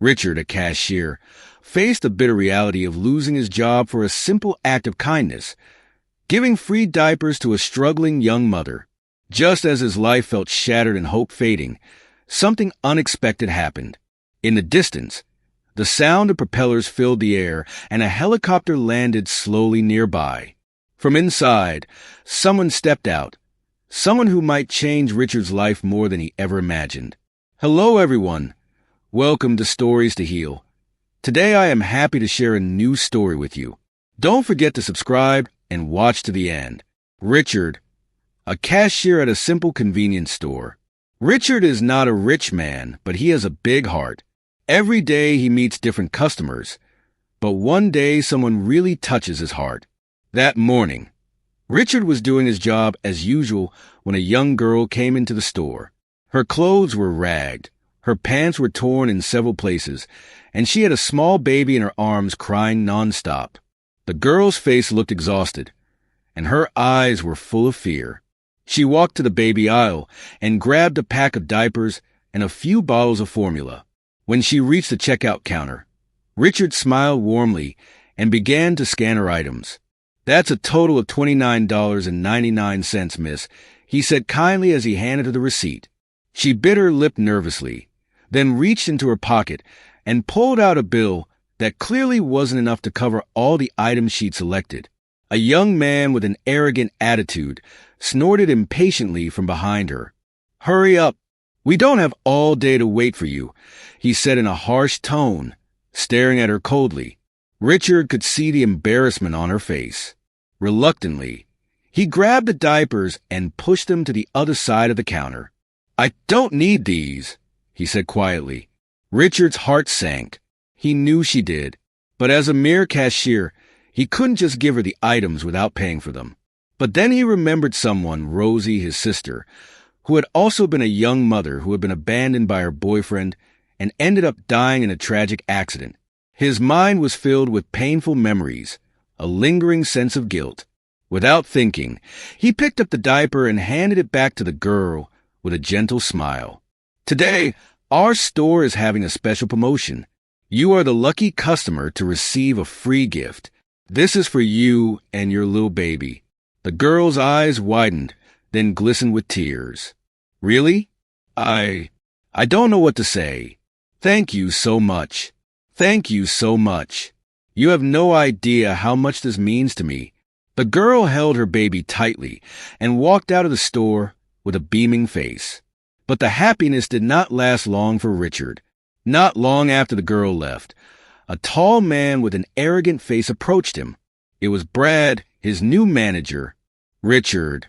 Richard, a cashier, faced the bitter reality of losing his job for a simple act of kindness, giving free diapers to a struggling young mother. Just as his life felt shattered and hope fading, something unexpected happened. In the distance, the sound of propellers filled the air and a helicopter landed slowly nearby. From inside, someone stepped out, someone who might change Richard's life more than he ever imagined. Hello, everyone. Welcome to Stories to Heal. Today I am happy to share a new story with you. Don't forget to subscribe and watch to the end. Richard, a cashier at a simple convenience store. Richard is not a rich man, but he has a big heart. Every day he meets different customers, but one day someone really touches his heart. That morning, Richard was doing his job as usual when a young girl came into the store. Her clothes were ragged, her pants were torn in several places, and she had a small baby in her arms crying nonstop. The girl's face looked exhausted, and her eyes were full of fear. She walked to the baby aisle and grabbed a pack of diapers and a few bottles of formula. When she reached the checkout counter, Richard smiled warmly and began to scan her items. "That's a total of $29.99, miss," he said kindly as he handed her the receipt. She bit her lip nervously, then reached into her pocket and pulled out a bill that clearly wasn't enough to cover all the items she'd selected. A young man with an arrogant attitude snorted impatiently from behind her. "Hurry up. We don't have all day to wait for you," he said in a harsh tone, staring at her coldly. Richard could see the embarrassment on her face. Reluctantly, he grabbed the diapers and pushed them to the other side of the counter. "I don't need these," he said quietly. Richard's heart sank. He knew she did, but as a mere cashier, he couldn't just give her the items without paying for them. But then he remembered someone, Rosie, his sister, who had also been a young mother who had been abandoned by her boyfriend and ended up dying in a tragic accident. His mind was filled with painful memories, a lingering sense of guilt. Without thinking, he picked up the diaper and handed it back to the girl with a gentle smile. "Today, our store is having a special promotion. You are the lucky customer to receive a free gift. This is for you and your little baby." The girl's eyes widened, then glistened with tears. "Really? I don't know what to say. Thank you so much. Thank you so much. You have no idea how much this means to me." The girl held her baby tightly and walked out of the store with a beaming face. But the happiness did not last long for Richard. Not long after the girl left, a tall man with an arrogant face approached him. It was Brad, his new manager. "Richard,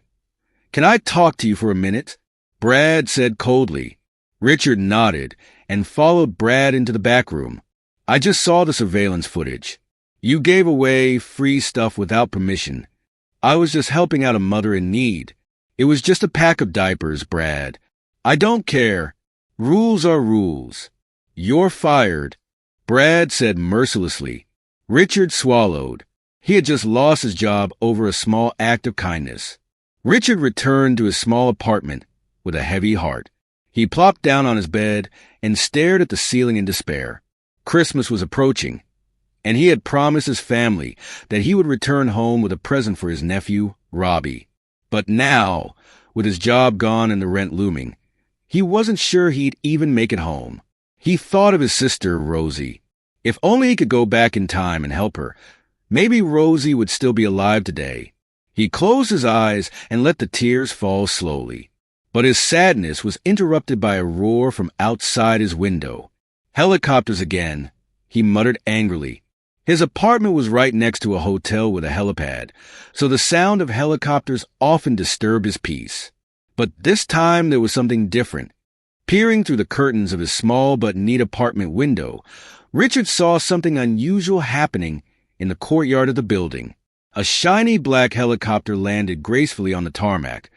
can I talk to you for a minute?" Brad said coldly. Richard nodded and followed Brad into the back room. "I just saw the surveillance footage. You gave away free stuff without permission. I was just helping out a mother in need. It was just a pack of diapers, Brad. I don't care. Rules are rules. You're fired," Brad said mercilessly. Richard swallowed. He had just lost his job over a small act of kindness. Richard returned to his small apartment with a heavy heart. He plopped down on his bed and stared at the ceiling in despair. Christmas was approaching, and he had promised his family that he would return home with a present for his nephew, Robbie. But now, with his job gone and the rent looming, he wasn't sure he'd even make it home. He thought of his sister, Rosie. If only he could go back in time and help her, maybe Rosie would still be alive today. He closed his eyes and let the tears fall slowly. But his sadness was interrupted by a roar from outside his window. "Helicopters again," he muttered angrily. His apartment was right next to a hotel with a helipad, so the sound of helicopters often disturbed his peace. But this time there was something different. Peering through the curtains of his small but neat apartment window, Richard saw something unusual happening in the courtyard of the building. A shiny black helicopter landed gracefully on the tarmac,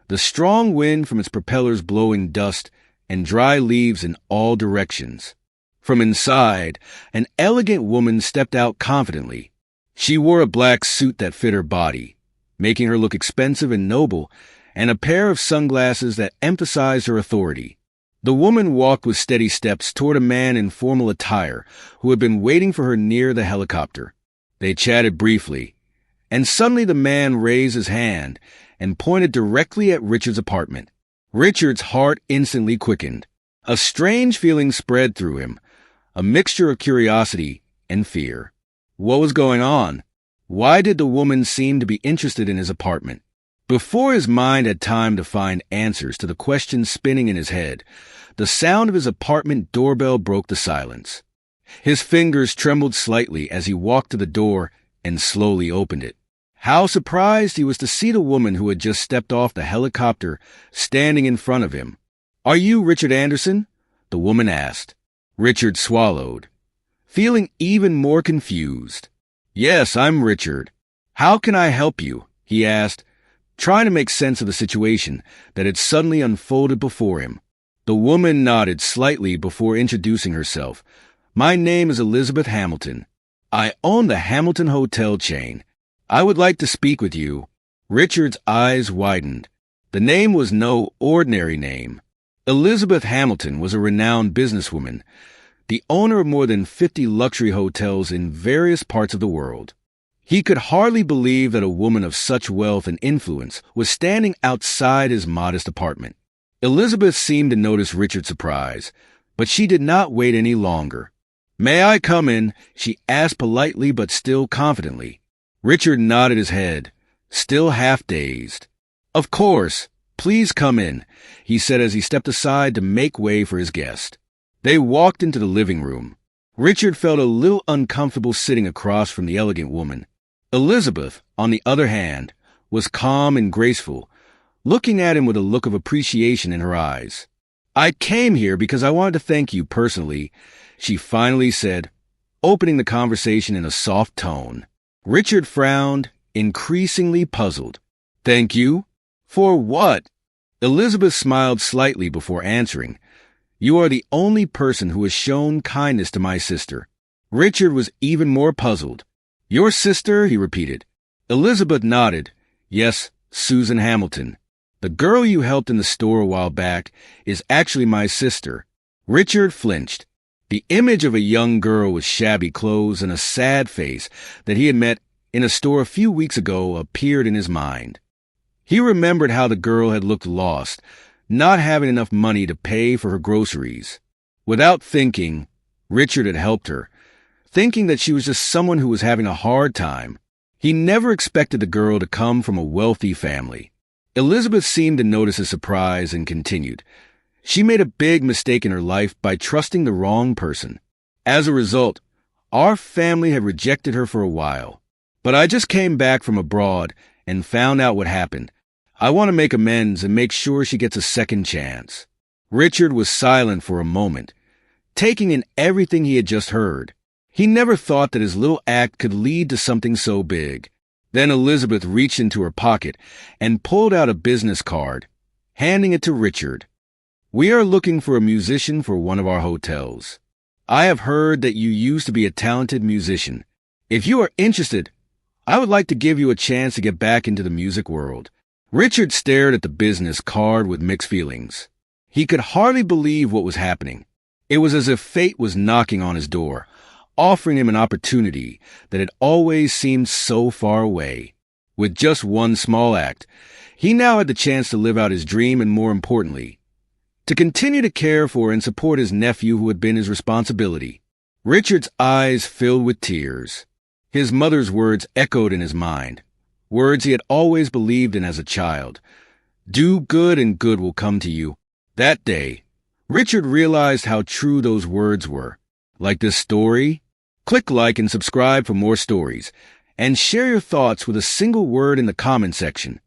the strong wind from its propellers blowing dust and dry leaves in all directions. From inside, an elegant woman stepped out confidently. She wore a black suit that fit her body, making her look expensive and noble, and a pair of sunglasses that emphasized her authority. The woman walked with steady steps toward a man in formal attire who had been waiting for her near the helicopter. They chatted briefly, and suddenly the man raised his hand and pointed directly at Richard's apartment. Richard's heart instantly quickened. A strange feeling spread through him, a mixture of curiosity and fear. What was going on? Why did the woman seem to be interested in his apartment? Before his mind had time to find answers to the questions spinning in his head, the sound of his apartment doorbell broke the silence. His fingers trembled slightly as he walked to the door and slowly opened it. How surprised he was to see the woman who had just stepped off the helicopter standing in front of him. "Are you Richard Anderson?" the woman asked. Richard swallowed, feeling even more confused. "Yes, I'm Richard. How can I help you?" he asked, trying to make sense of the situation that had suddenly unfolded before him. The woman nodded slightly before introducing herself. "My name is Elizabeth Hamilton. I own the Hamilton Hotel chain. I would like to speak with you." Richard's eyes widened. The name was no ordinary name. Elizabeth Hamilton was a renowned businesswoman, the owner of more than 50 luxury hotels in various parts of the world. He could hardly believe that a woman of such wealth and influence was standing outside his modest apartment. Elizabeth seemed to notice Richard's surprise, but she did not wait any longer. "May I come in?" she asked politely but still confidently. Richard nodded his head, still half dazed. "Of course, please come in," he said as he stepped aside to make way for his guest. They walked into the living room. Richard felt a little uncomfortable sitting across from the elegant woman. Elizabeth, on the other hand, was calm and graceful, looking at him with a look of appreciation in her eyes. "I came here because I wanted to thank you personally," she finally said, opening the conversation in a soft tone. Richard frowned, increasingly puzzled. "Thank you? For what?" Elizabeth smiled slightly before answering. "You are the only person who has shown kindness to my sister." Richard was even more puzzled. "Your sister?" he repeated. Elizabeth nodded. "Yes, Susan Hamilton. The girl you helped in the store a while back is actually my sister." Richard flinched. The image of a young girl with shabby clothes and a sad face that he had met in a store a few weeks ago appeared in his mind. He remembered how the girl had looked lost, not having enough money to pay for her groceries. Without thinking, Richard had helped her, thinking that she was just someone who was having a hard time. He never expected the girl to come from a wealthy family. Elizabeth seemed to notice his surprise and continued. "She made a big mistake in her life by trusting the wrong person. As a result, our family had rejected her for a while. But I just came back from abroad and found out what happened. I want to make amends and make sure she gets a second chance." Richard was silent for a moment, taking in everything he had just heard. He never thought that his little act could lead to something so big. Then Elizabeth reached into her pocket and pulled out a business card, handing it to Richard. "We are looking for a musician for one of our hotels. I have heard that you used to be a talented musician. If you are interested, I would like to give you a chance to get back into the music world." Richard stared at the business card with mixed feelings. He could hardly believe what was happening. It was as if fate was knocking on his door, offering him an opportunity that had always seemed so far away. With just one small act, he now had the chance to live out his dream and, more importantly, to continue to care for and support his nephew who had been his responsibility. Richard's eyes filled with tears. His mother's words echoed in his mind, words he had always believed in as a child. "Do good and good will come to you." That day, Richard realized how true those words were. Like this story? Click like and subscribe for more stories, and share your thoughts with a single word in the comment section.